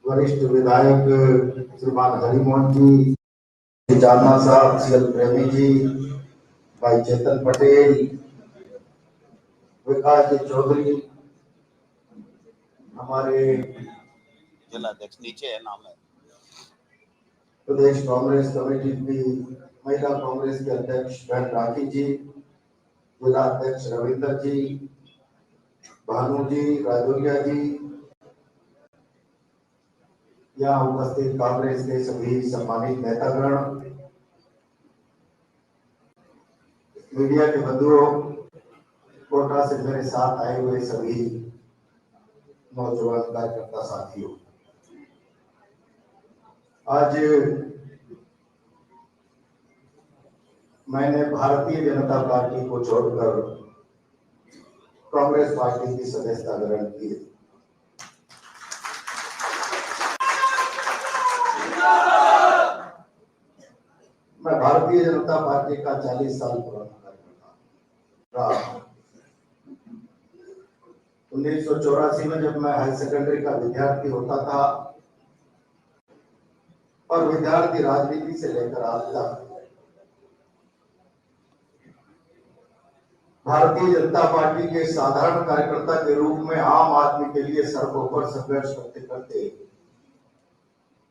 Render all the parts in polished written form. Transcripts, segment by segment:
वरिष्ठ विधायक श्रीमान हरिमोहन जी, जालना साहब, सीएल प्रेमी जी, भाई चेतन पटेल, विकास जी चौधरी, हमारे जिला अध्यक्ष नीचे है, नाम है प्रदेश कांग्रेस कमेटी की महिला कांग्रेस के अध्यक्ष बहन राखी जी, जिला अध्यक्ष रविंदर जी, भानु जी, राजौरिया जी, यहाँ उपस्थित कांग्रेस के सभी सम्मानित नेतागण, मीडिया के बंधुओं, कोटा से मेरे साथ आए हुए सभी नौजवान कार्यकर्ता साथियों, आज मैंने भारतीय जनता पार्टी को छोड़कर कांग्रेस पार्टी की सदस्यता ग्रहण की है। मैं भारतीय जनता पार्टी का 40 साल पुराना कार्यकर्ता रहा। 1984 में जब मैं हाई सेकेंडरी का विद्यार्थी होता था और विद्यार्थी राजनीति से लेकर आज तक भारतीय जनता पार्टी के साधारण कार्यकर्ता के रूप में आम आदमी के लिए सड़कों पर संघर्ष करते करते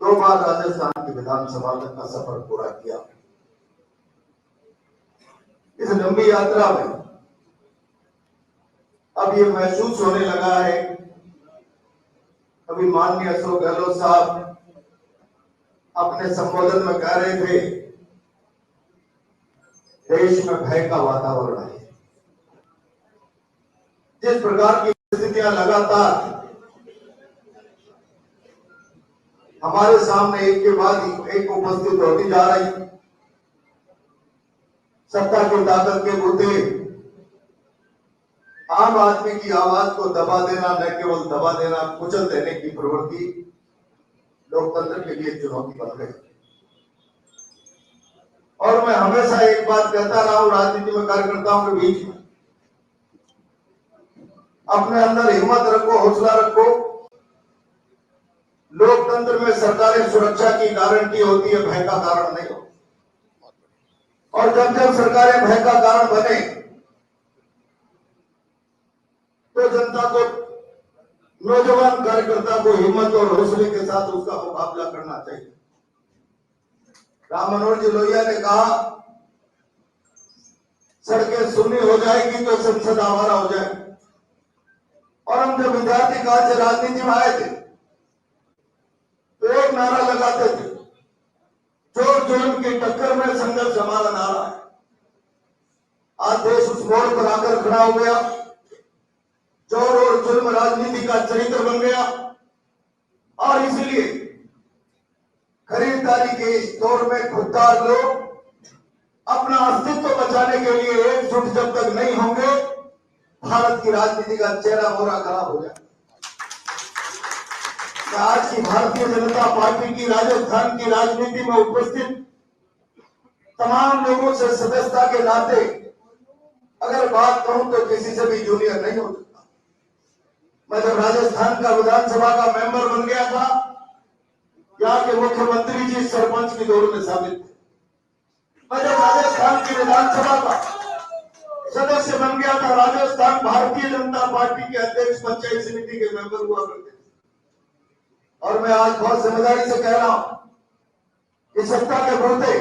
2 बार राजस्थान की विधानसभा तक का सफर पूरा किया। इस लंबी यात्रा में अब ये महसूस होने लगा है, अभी माननीय अशोक गहलोत साहब अपने संबोधन में कह रहे थे, देश में भय का वातावरण है। जिस प्रकार की परिस्थितियां लगातार हमारे सामने एक के बाद एक उपस्थित होती जा रही, सत्ता की ताकत के मुद्दे, आम आदमी की आवाज को दबा देना, न केवल दबा देना, कुचल देने की प्रवृत्ति लोकतंत्र के लिए चुनौती बन गई। और मैं हमेशा एक बात कहता रहा हूं राजनीति में कार्यकर्ताओं के बीच में, अपने अंदर हिम्मत रखो, हौसला रखो। लोकतंत्र में सरकारें सुरक्षा की गारंटी होती है, भय का कारण नहीं हो। और जब जब सरकारें भय का कारण बने तो जनता को, नौजवान कार्यकर्ता को हिम्मत और हौसले के साथ उसका मुकाबला करना चाहिए। राम मनोहर जी लोहिया ने कहा, सड़कें सुन्नी हो जाएगी तो संसद आवारा हो जाएगी। और हम जब विद्यार्थी काल से राजनीति में आए थे तो एक नारा लगाते थे, चोर जुल्म की टक्कर में संघर्ष हमारा नारा है। आज देश उस मोड़ पर आकर खड़ा हो गया, चोर और जुल्म राजनीति का चरित्र बन गया। और इसलिए खरीदारी के इस दौर में खुददार लोग अपना अस्तित्व बचाने के लिए एकजुट जब तक नहीं होंगे, भारत की राजनीति का चेहरा मोहरा खराब हो जाए। आज की भारतीय जनता पार्टी की राजस्थान की राजनीति में उपस्थित तमाम लोगों से सदस्यता के नाते अगर बात कहूं तो किसी से भी जूनियर नहीं हो सकता। मैं जब राजस्थान का विधानसभा का मेंबर बन गया था, यहाँ के मुख्यमंत्री जी सरपंच की दौड़ में शामिल थे। मैं जब राजस्थान की विधानसभा का सदस्य बन गया था, राजस्थान भारतीय जनता पार्टी के अध्यक्ष पंचायत समिति के मेंबर हुआ करते थे। और मैं आज बहुत जिम्मेदारी से कह रहा हूं कि सत्ता के मुद्दे,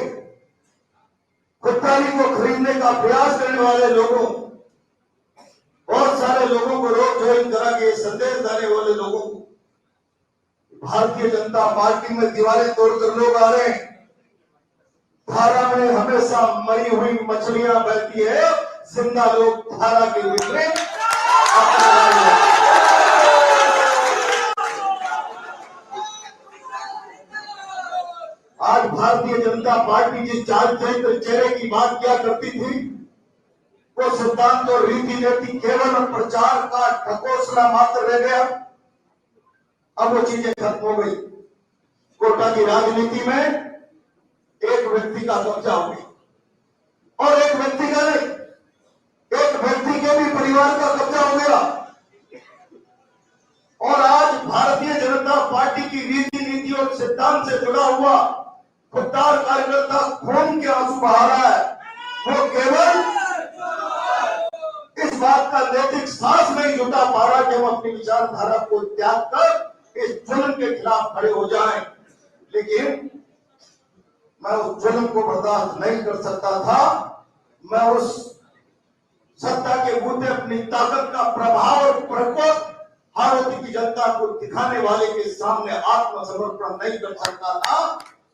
खुददारी को खरीदने का प्रयास करने वाले लोगों, बहुत सारे लोगों को रोक जोइन करा के संदेश देने वाले लोगों को, भारतीय जनता पार्टी में दीवारें तोड़कर लोग आ रहे हैं। धारा में हमेशा मरी हुई मछलियां बहती है, जिंदा लोग धारा के विपरीत। आज भारतीय जनता पार्टी जिस चाल चरित्र चेहरे की बात क्या करती थी, वो सिद्धांत और रीति नीति केवल प्रचार का ढकोसला मात्र रह गया। अब वो चीजें खत्म हो गई। कोटा की राजनीति में एक व्यक्ति का कब्जा हो गया, और एक व्यक्ति का नहीं, एक व्यक्ति के भी परिवार का कब्जा हो गया। और आज भारतीय जनता पार्टी की रीति सिद्धांत से जुड़ा हुआ खुददार कार्यकर्ता खून के आंसू बहा रहा है, वो केवल इस बात का नैतिक साहस नहीं जुटा पा रहा कि हम अपनी विचारधारा को त्याग कर इस जुल्म के खिलाफ खड़े हो जाएं। लेकिन मैं उस जुल्म को बर्दाश्त नहीं कर सकता था। मैं उस सत्ता के बूते अपनी ताकत का प्रभाव और प्रकोप हाड़ौती की जनता को दिखाने वाले के सामने आत्मसमर्पण नहीं कर सकता था।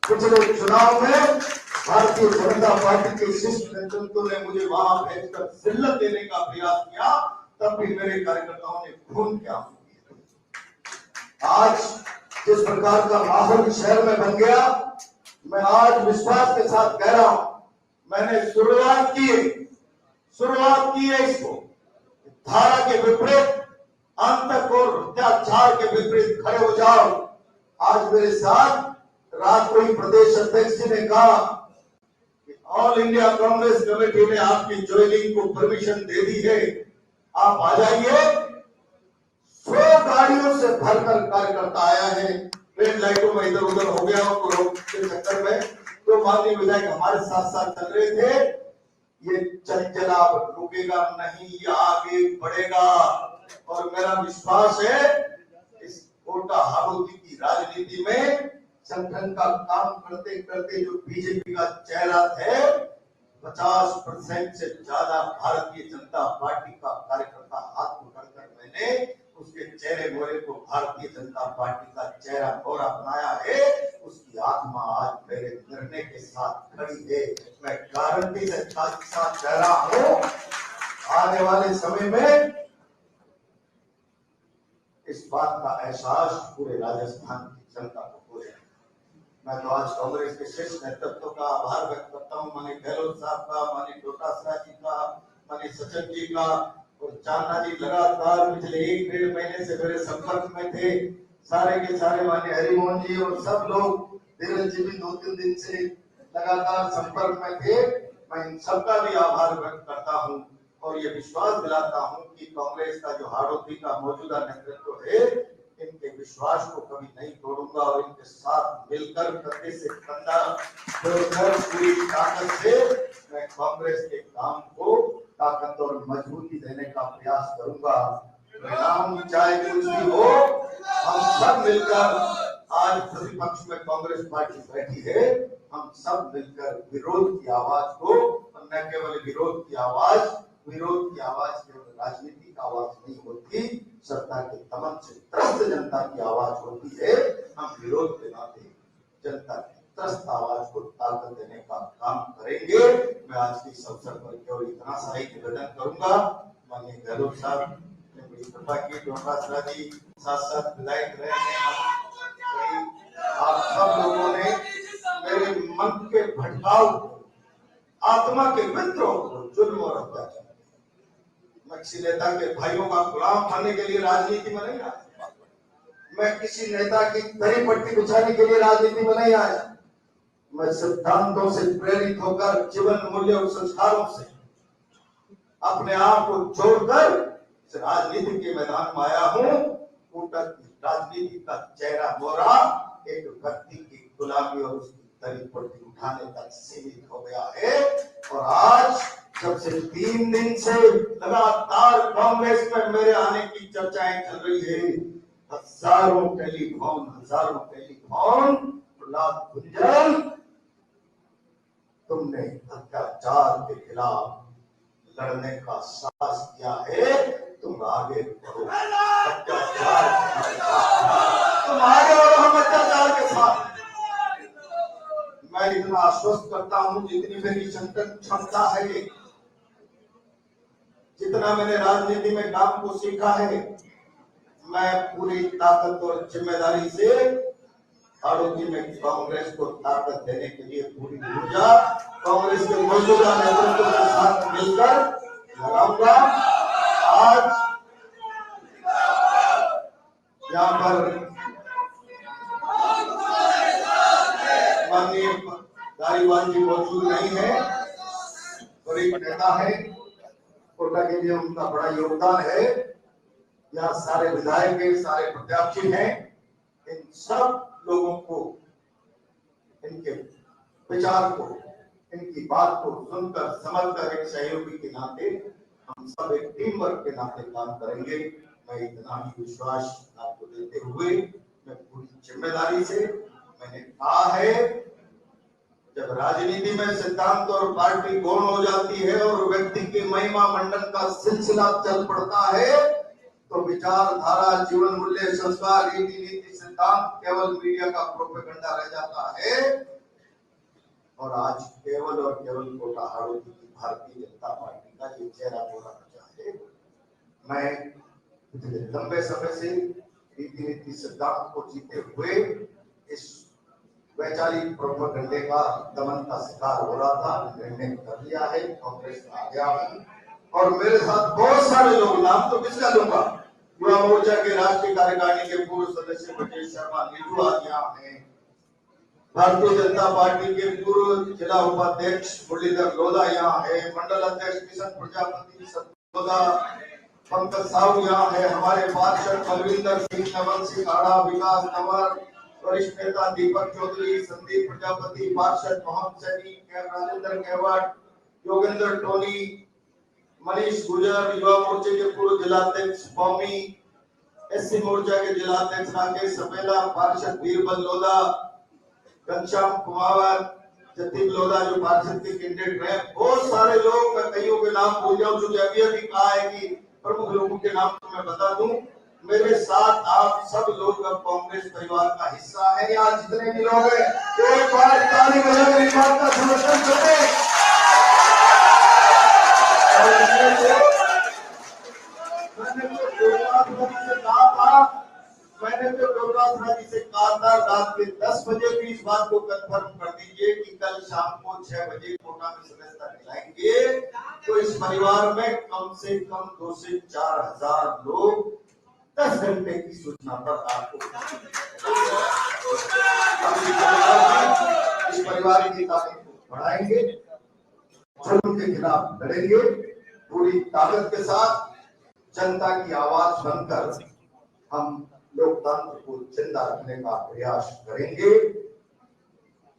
पिछले चुनाव में भारतीय जनता पार्टी के शीर्ष नेतृत्व ने मुझे वहां भेजकर जिल्लत देने का प्रयास किया, तब भी मेरे कार्यकर्ताओं ने खून के आंसू किए। आज जिस प्रकार का माहौल शहर में बन गया, मैं आज विश्वास के साथ कह रहा हूं, मैंने शुरुआत की है इसको धारा के विपरीत, आतंक और अत्याचार के विपरीत खड़े हो जाओ। आज मेरे साथ रात को ही प्रदेश अध्यक्ष जी ने कहा कि ऑल इंडिया कांग्रेस कमेटी ने आपकी ज्वाइनिंग को परमिशन दे दी है, आप आ जाइए। 100 गाड़ियों से भरकर कार्यकर्ता आया है। रेड लाइटों में इधर उधर हो गया के चक्कर में तो माननीय विधायक हमारे साथ साथ चल रहे थे। ये चंचला रुकेगा नहीं, ये आगे बढ़ेगा और मेरा विश्वास है इस कोटा हाड़ौती की राजनीति में संगठन का काम करते करते जो बीजेपी का चेहरा है, 50% से ज्यादा भारतीय जनता पार्टी का कार्यकर्ता हाथ पकड़कर मैंने उसके चेहरे मोहरे को भारतीय जनता पार्टी का चेहरा मोहरा बनाया है। उसकी आत्मा आज मेरे निर्णय के साथ खड़ी है। मैं गारंटी से साथ कह रहा हूं, आने वाले समय में इस बात का एहसास पूरे राजस्थान की जनता को हो जाएगा। मैं तो आज कांग्रेस के शीर्ष नेतृत्व का आभार व्यक्त करता हूं, माननीय गहलोत साहब का, माननीय डोटासरा जी का, माननीय सचिन जी का और चांदा जी लगातार पिछले 1-1.5 महीने से मेरे संपर्क में थे। सारे के सारे माननीय हरिमोहन जी और सब लोग, धीरज जी भी 2-3 दिन से लगातार संपर्क में थे। मैं इन सबका भी आभार व्यक्त करता हूं और ये विश्वास दिलाता हूं कि कांग्रेस का जो हाड़ौती का मौजूदा नेतृत्व है, इनके विश्वास को कभी नहीं तोड़ूंगा और इनके साथ मिलकर कंधे से कंधा जोड़कर पूरी ताकत से मैं कांग्रेस के काम को ताकत और मजबूती देने का प्रयास करूंगा। परिणाम चाहे कुछ भी हो, हम सब मिलकर, आज प्रतिपक्ष में कांग्रेस पार्टी बैठी है, हम सब मिलकर विरोध की आवाज को, न केवल विरोध की आवाज केवल राजनीति की आवाज नहीं होती, सत्ता के दमन से त्रस्त जनता की आवाज होती है। हम विरोध के नाते जनता की त्रस्त आवाज को ताकत देने का काम करेंगे। मैं आज के इस अवसर पर केवल इतना सा ही निवेदन करूंगा, माननीय गहलोत साहब ने बड़ी कृपा की, डोटासरा जी साथ साथ विधायक रहे हैं, आप सब लोगों ने मेरे मन के भटकाव को, आत्मा के विद्रोह को, जुल्म और अत्याचार, मैं किसी नेता के भाइयों का गुलाम बनने के लिए राजनीति में नहीं आया। मैं किसी नेता की दरी पट्टी बिछाने के लिए राजनीति में नहीं आया। मैं सिद्धांतों से प्रेरित होकर, जीवन मूल्य और संस्कारों से अपने आप को जोड़कर इस राजनीति के मैदान में आया हूं। कोटा की राजनीति का चेहरा मोहरा एक व्यक्ति की गुलामी और उसकी दरी पट्टी उठाने तक सीमित हो गया है। और आज जब से 3 दिन से लगातार कांग्रेस में मेरे आने की चर्चाएं चल रही है, हजारों टेलीफोन प्रहलाद गुंजन, तुमने अत्याचार के खिलाफ लड़ने का साहस किया है, तुम आगे बढ़ो, अत्याचार तुम आगे बढ़ो, हम अत्याचार के साथ। मैं इतना आश्वस्त करता हूं, जितनी मेरी चिंतन क्षमता है, जितना मैंने राजनीति में काम को सीखा है, मैं पूरी ताकत और जिम्मेदारी से हाड़ौती में कांग्रेस को ताकत देने के लिए पूरी ऊर्जा कांग्रेस के मौजूदा नेतृत्व के साथ मिलकर लगाऊंगा। आज यहाँ पर माननीय धारीवाल जी मौजूद नहीं है, वरिष्ठ नेता है, कोटा के लिए उनका बड़ा योगदान है। यहाँ सारे विधायक हैं, सारे प्रत्याशी हैं, इन सब लोगों को इनके विचार को, इनकी बात को सुनकर समझकर एक सहयोगी के नाते हम सब एक टीम वर्क के नाते काम करेंगे। मैं इतना ही विश्वास आपको देते हुए मैं पूरी जिम्मेदारी से, मैंने कहा है जब राजनीति में सिद्धांत और पार्टी गौण हो जाती है और व्यक्ति के महिमा मंडन का सिलसिला चल पड़ता है तो विचारधारा, जीवन मूल्य, संस्कार, रीति नीति, सिद्धांत केवल मीडिया का प्रोपेगेंडा रह जाता है। और आज केवल और केवल कोटा हाड़ोती की भारतीय जनता पार्टी का ये चेहरा बोलना चाहे। मैं इतने लंबे समय से रीति नीति सिद्धांत को जीते हुए इस वैचारिक प्रोपेगेंडे का दमन का शिकार हो रहा था। निर्णय कर लिया है, कांग्रेस में आ गया हूं और मेरे साथ बहुत सारे लोग, नाम तो किसका लूंगा, युवा मोर्चा के राष्ट्रीय कार्यकारिणी के पूर्व सदस्य ब्रजेश शर्मा नीटू आ गया है, भारतीय जनता पार्टी के पूर्व जिला उपाध्यक्ष मुरलीधर लोधा यहाँ है, मंडल अध्यक्ष किशन प्रजापति सतोदा, पंकज साहू यहाँ है, हमारे पार्षद बलविंदर सिंह, नवल सिंह आड़ा, विकास कंवर, वरिष्ठ नेता दीपक चौधरी, संदीप प्रजापति, पार्षद मोहम्मद सैनी, राजेंद्र गहवाट, योगेंद्र टोनी, मनीष गुजर, युवा मोर्चे के पूर्व जिलाध्यक्ष बॉमी, एससी मोर्चा के जिलाध्यक्ष राकेश सपेला, पार्षद बीरबल लोधा, घनश्याम कुमार, जतीब लोधा जो पार्षद के कैंडिडेट हैं, बहुत सारे लोग, मैं कईयों के नाम भूल जाऊं क्योंकि अभी कहा है कि प्रमुख लोगों के नाम तो मैं बता दूं। मेरे साथ आप सब लोग अब कांग्रेस परिवार का हिस्सा है। यहाँ जितने भी लोग हैं एक बार ताली बजाकर इस बात का समर्थन करें। मैंने तो गुरुराज जी से कहा था रात के 10 बजे भी इस बात को कंफर्म कर दीजिए कि कल शाम को 6 बजे कोटा में सदस्यता दिलाएंगे तो इस परिवार में कम से कम 2 से 4 हजार लोग 10 घंटे की सूचना पर आपको इस परिवार की ताकत को बढ़ाएंगे, जुल्म के खिलाफ लड़ेंगे, पूरी ताकत के साथ जनता की आवाज बनकर हम लोकतंत्र को जिंदा रखने का प्रयास करेंगे।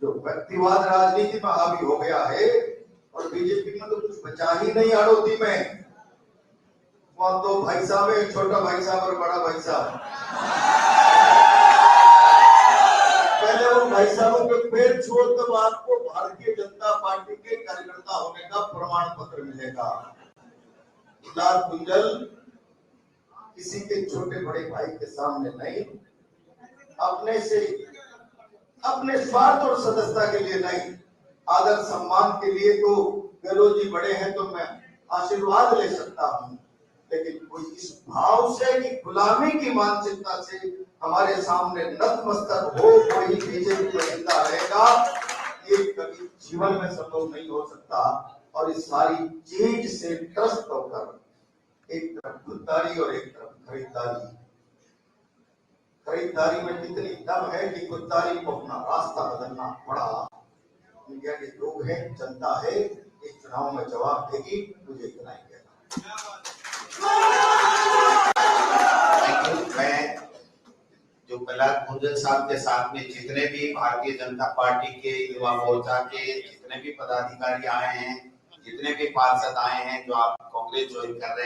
जो व्यक्तिवाद राजनीति में हावी हो गया है और बीजेपी में तो कुछ बचा ही नहीं हाड़ोती में, वहां तो भाई साहब है, छोटा भाई साहब और बड़ा भाई साहब। पहले उन भाई साहबों के पैर छुओ तब आपको भारतीय जनता पार्टी के कार्यकर्ता होने का प्रमाण पत्र मिलेगा। लाल कुंजल किसी के छोटे बड़े भाई के सामने नहीं, अपने से, अपने स्वार्थ और सदस्यता के लिए नहीं, आदर सम्मान के लिए तो गहलोत जी बड़े हैं तो मैं आशीर्वाद ले सकता हूं, लेकिन कोई इस भाव से कि गुलामी की मानसिकता से हमारे सामने नतमस्तक हो कोई बीजेपी में जिंदा रहेगा, ये कभी जीवन में संभव नहीं हो सकता। और इस सारी चीज से त्रस्त होकर एक तरफ खुददारी और एक तरफ खरीदारी, खरीदारी में कितनी दम है कि खुददारी को अपना रास्ता बदलना पड़ा। इंडिया के लोग हैं, जनता है, इस चुनाव में जवाब देगी, मुझे इतना ही कहना। मैं जो प्रहलाद कुंजल साहब के साथ में जितने भी भारतीय जनता पार्टी के युवा मोर्चा के जितने भी पदाधिकारी आए हैं, जितने भी पार्षद आए हैं जो आप कांग्रेस ज्वाइन कर रहे हैं,